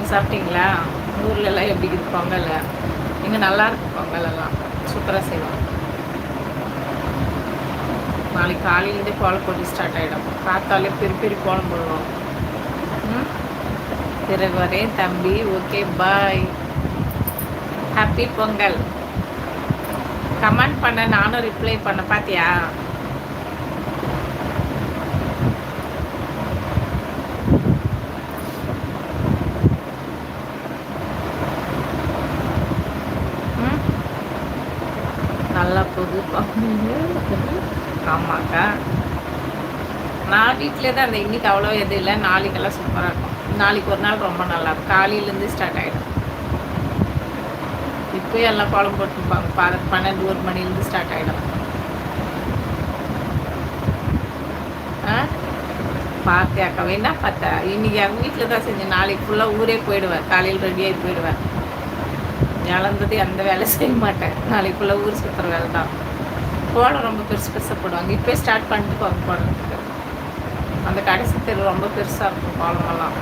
நீங்கள் சாப்பிட்டீங்களா? ஊர்லெலாம் எப்படி இருக்குது பொங்கல்? இங்கே நல்லாயிருக்கு பொங்கல் எல்லாம் சூப்பராக செய்வோம். நாளைக்கு காலையிலேருந்தே கோலம் போட்டு ஸ்டார்ட் ஆகிடும். பார்த்தாலே பெரிய பெரிய கோலம் போடுவோம். பிறகு வரேன் தம்பி. Okay bye. Happy Pongal. Comment பண்ண, நானும் ரிப்ளை பண்ண. பார்த்தியா? நல்லா போகுது. ஆமாக்கா, நான் வீட்டிலே தான் இருந்தேன். இன்றைக்கி அவ்வளோ எதுவும் இல்லை. நாளைக்கெல்லாம் சூப்பராக இருக்கும். நாளைக்கு ஒரு நாள் ரொம்ப நல்லாயிருக்கும். காலையிலேருந்து ஸ்டார்ட் ஆகிடும். இப்போயும் எல்லாம் கோலம் போட்டுருப்பாங்க. 12 1 மணிலேருந்து ஸ்டார்ட் ஆகிடும். பார்த்தியாக்கா? என்ன பார்த்தா? இன்றைக்கி எங்கள் வீட்டில் தான் செஞ்சேன். நாளைக்கு ஃபுல்லாக ஊரே போயிடுவேன். காலையில் ரெடியாகி போயிடுவேன். இழந்தது எந்த வேலை செய்ய மாட்டேன். நாளைக்கு ஃபுல்லாக ஊர் சுற்றுற வேலை தான். கோலம் ரொம்ப பெருசு பெருசாக போடுவாங்க. இப்போ ஸ்டார்ட் பண்ணிட்டு போடுறதுக்கு அந்த கடைசி தெரு ரொம்ப பெருசாக இருக்கும் கோலமெல்லாம்.